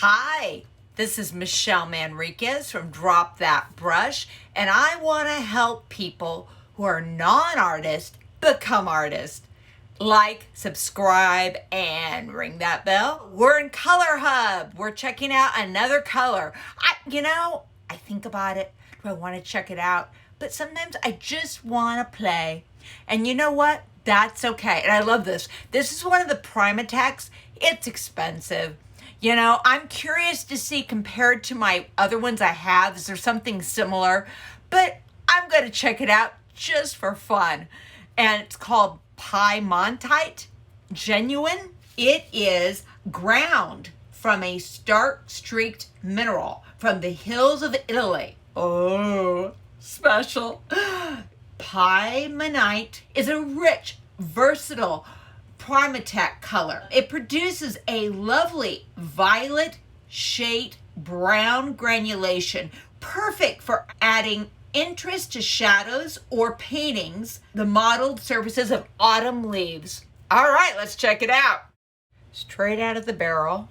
Hi, this is Michelle Manriquez from Drop That Brush, and I want to help people who are non-artists become artists. Like, subscribe, and ring that bell. We're in Color Hub. We're checking out another color. I think about it. Do I want to check it out? But sometimes I just want to play. And you know what? That's okay. And I love this. This is one of the PrimaTeks. It's expensive. You know, I'm curious to see compared to my other ones I have, is there something similar? But I'm going to check it out just for fun. And it's called Piemontite Genuine. It is ground from a stark streaked mineral from the hills of Italy. Oh, special. Piemontite is a rich, versatile PrimaTek color. It produces a lovely violet shade brown granulation, perfect for adding interest to shadows or paintings the mottled surfaces of autumn leaves. All right, let's check it out. Straight out of the barrel.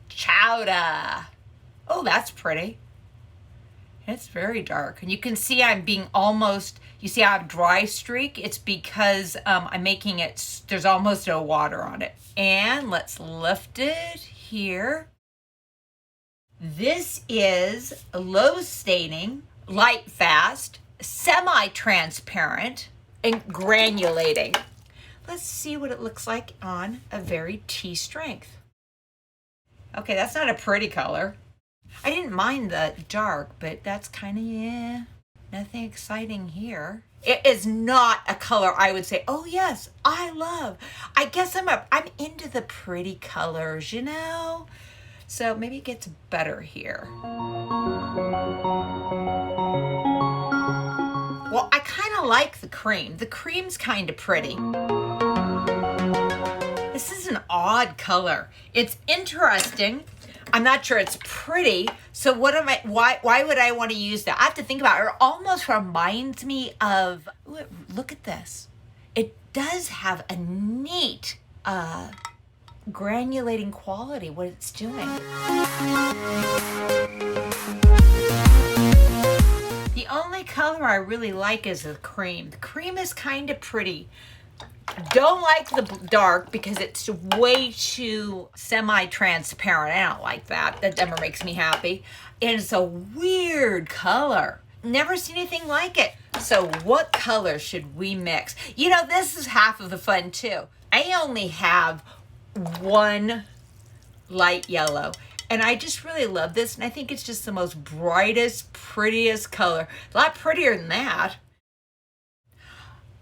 Chowder. Oh, that's pretty. It's very dark. And you can see I'm being almost, you see I have dry streak? It's because I'm making it, there's almost no water on it. And let's lift it here. This is low staining, light fast, semi-transparent, and granulating. Let's see what it looks like on a very tea strength. Okay, that's not a pretty color. I didn't mind the dark, but that's kind of, nothing exciting here. It is not a color I would say, oh yes, I love. I guess I'm into the pretty colors, you know? So maybe it gets better here. Well, I kind of like the cream. The cream's kind of pretty. This is an odd color. It's interesting. I'm not sure it's pretty. So why would I want to use that? I have to think about it. It almost reminds me of, ooh, look at this. It does have a neat granulating quality, what it's doing. The only color I really like is the cream. The cream is kind of pretty. Don't like the dark because it's way too semi-transparent. I don't like that. That never makes me happy. And it's a weird color. Never seen anything like it. So what color should we mix? You know, this is half of the fun too. I only have one light yellow. And I just really love this. And I think it's just the most brightest, prettiest color. A lot prettier than that.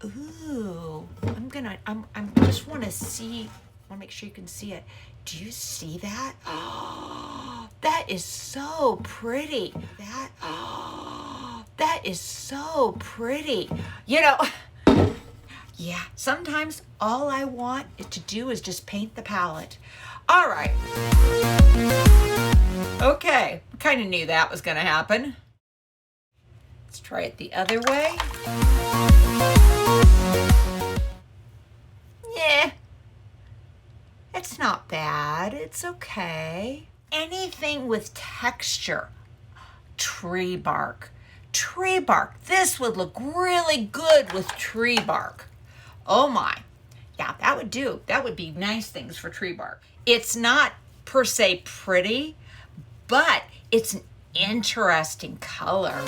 Ooh, I just want to see, I want to make sure you can see it. Do you see that? Oh, that is so pretty. That is so pretty. You know, yeah, sometimes all I want to do is just paint the palette. All right. Okay, kind of knew that was going to happen. Let's try it the other way. Yeah, it's not bad. It's okay. Anything with texture. Tree bark. Tree bark. This would look really good with tree bark. Oh my. Yeah, that would do. That would be nice things for tree bark. It's not per se pretty, but it's an interesting color.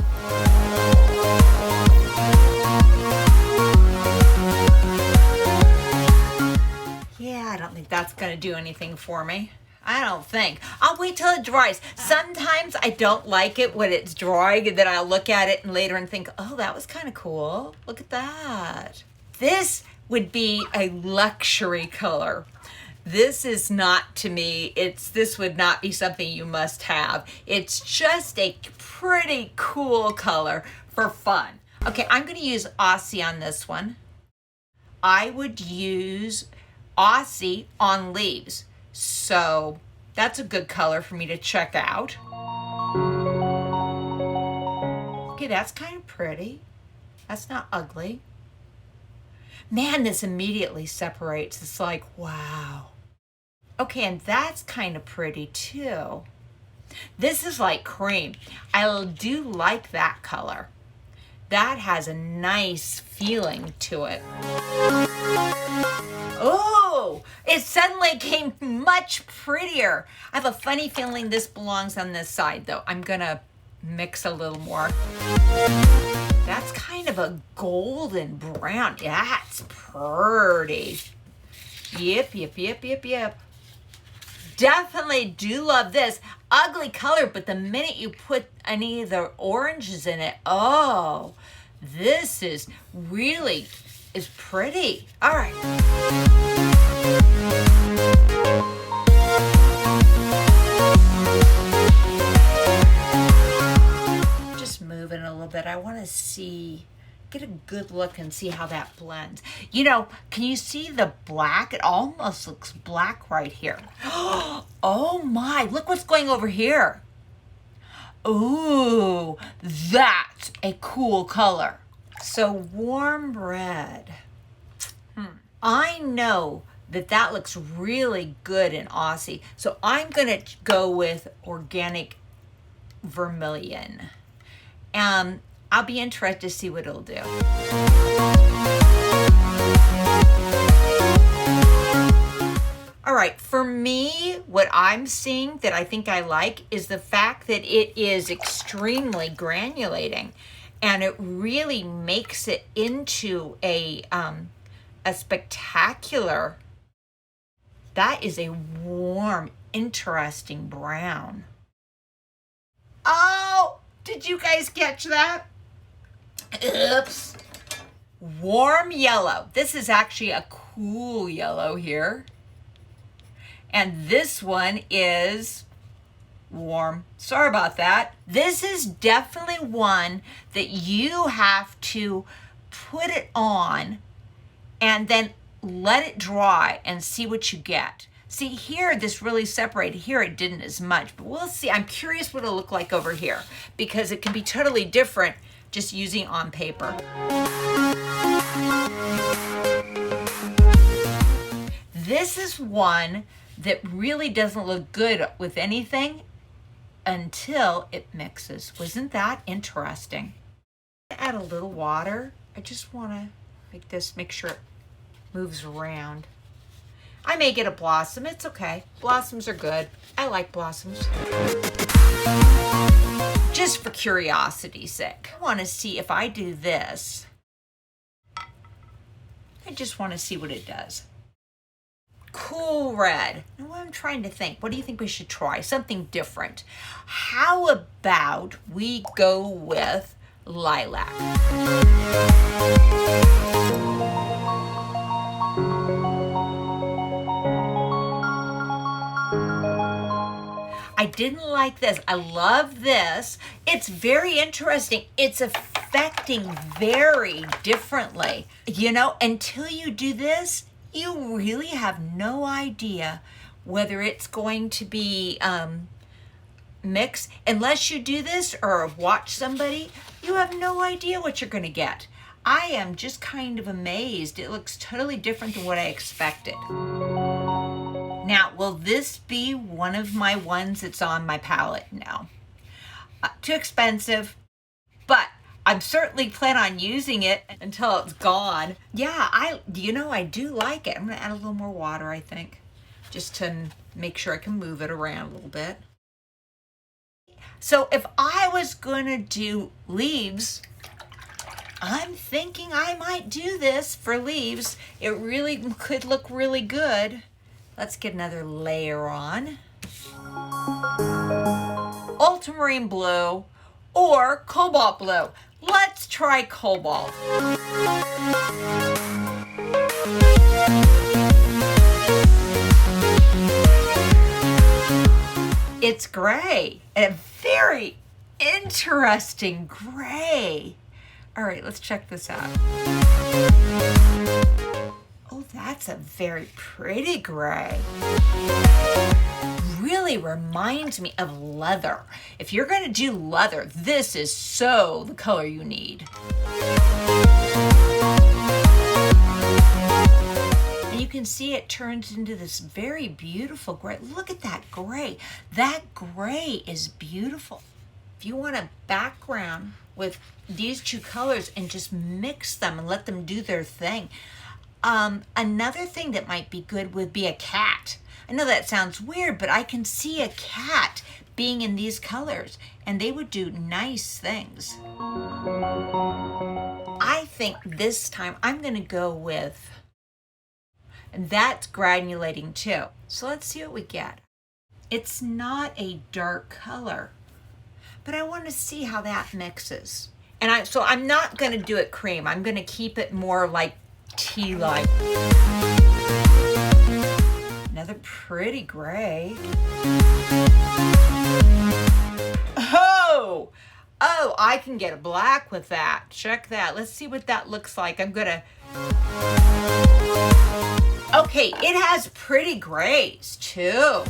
Yeah, I don't think that's going to do anything for me. I don't think. I'll wait till it dries. Sometimes I don't like it when it's drying, and then I'll look at it and later and think, oh, that was kind of cool. Look at that. This would be a luxury color. This is not, to me, this would not be something you must have. It's just a pretty cool color for fun. Okay, I'm going to use Aussie on this one. I would use Aussie on leaves. So that's a good color for me to check out. Okay, that's kind of pretty. That's not ugly. Man, this immediately separates. It's like, wow. Okay, and that's kind of pretty too. This is like cream. I do like that color. That has a nice feeling to it. Oh, it suddenly came much prettier. I have a funny feeling this belongs on this side though. I'm gonna mix a little more. That's kind of a golden brown. That's pretty. Yep. Definitely do love this. Ugly color, but the minute you put any of the oranges in it, oh, this is really pretty. All right. Just moving a little bit. I want to get a good look and see how that blends. You know, can you see the black? It almost looks black right here. Oh my, look what's going over here. Ooh, that's a cool color. So warm red. I know that looks really good in Aussie. So I'm gonna go with organic Vermilion. I'll be interested to see what it'll do. All right, for me, what I'm seeing that I think I like is the fact that it is extremely granulating, and it really makes it into a spectacular. That is a warm, interesting brown. Oh, did you guys catch that? Oops. Warm yellow. This is actually a cool yellow here. And this one is warm. Sorry about that. This is definitely one that you have to put it on and then let it dry and see what you get. See here, this really separated. Here it didn't as much, but we'll see. I'm curious what it'll look like over here because it can be totally different just using on paper. This is one that really doesn't look good with anything until it mixes. Wasn't that interesting? Add a little water. I just want to make sure it moves around. I may get a blossom. It's okay. Blossoms are good. I like blossoms. Just for curiosity's sake, I want to see if I do this. I just want to see what it does. Cool red. Now I'm trying to think. What do you think we should try? Something different. How about we go with lilac? I didn't like this. I love this. It's very interesting. It's affecting very differently. You know, until you do this, you really have no idea whether it's going to be mixed. Unless you do this or watch somebody, you have no idea what you're going to get. I am just kind of amazed. It looks totally different than what I expected. Now, will this be one of my ones that's on my palette? No. Too expensive, but I'm certainly plan on using it until it's gone. Yeah, I do like it. I'm gonna add a little more water, I think, just to make sure I can move it around a little bit. So if I was gonna do leaves, I'm thinking I might do this for leaves. It really could look really good. Let's get another layer on. Ultramarine blue or cobalt blue. Let's try cobalt. It's gray, and a very interesting gray. All right, let's check this out. Oh, that's a very pretty gray. Really reminds me of leather. If you're going to do leather, this is so the color you need. And you can see it turns into this very beautiful gray. Look at that gray. That gray is beautiful. If you want a background with these two colors and just mix them and let them do their thing. Another thing that might be good would be a cat. I know that sounds weird, but I can see a cat being in these colors and they would do nice things. I think this time I'm gonna go with, and that's granulating too. So let's see what we get. It's not a dark color, but I want to see how that mixes. And so I'm not gonna do it cream. I'm gonna keep it more like tea-like. Another pretty gray. Oh, I can get a black with that. Check that. Let's see what that looks like. Okay, it has pretty grays too.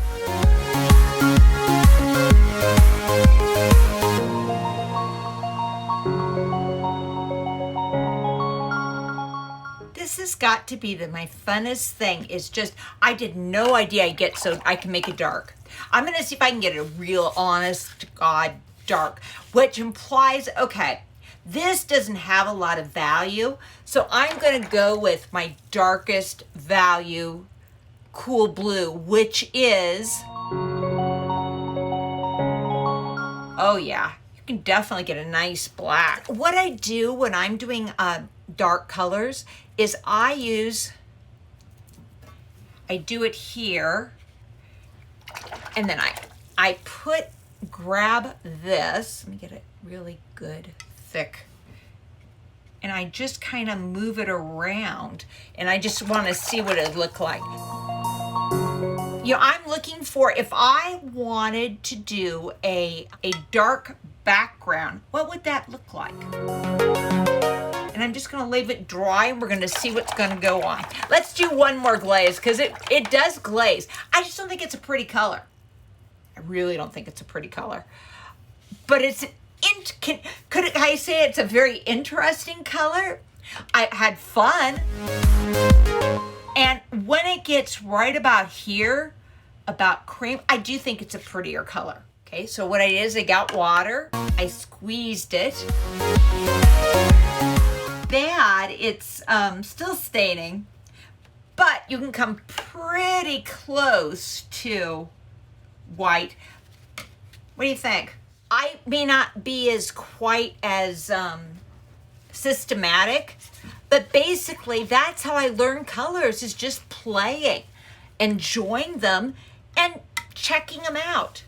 This has got to be my funnest thing. Is just, I did no idea I'd get so I can make it dark. I'm gonna see if I can get a real honest to God dark, which implies, okay, this doesn't have a lot of value, so I'm gonna go with my darkest value cool blue, which is, oh yeah, you can definitely get a nice black. What I do when I'm doing dark colors is I do it here, and then I grab this, let me get it really good, thick, and I just kind of move it around, and I just want to see what it look like. You know, I'm looking for, if I wanted to do a dark background, what would that look like? And I'm just gonna leave it dry and we're gonna see what's gonna go on. Let's do one more glaze, because it does glaze. I just don't think it's a pretty color. I really don't think it's a pretty color. But could I say it's a very interesting color? I had fun. And when it gets right about here, about cream, I do think it's a prettier color. Okay, so what I did is I got water, I squeezed it. Bad, it's still staining, but you can come pretty close to white. What do you think? I may not be as quite as systematic, but basically that's how I learn colors, is just playing, enjoying them, and checking them out.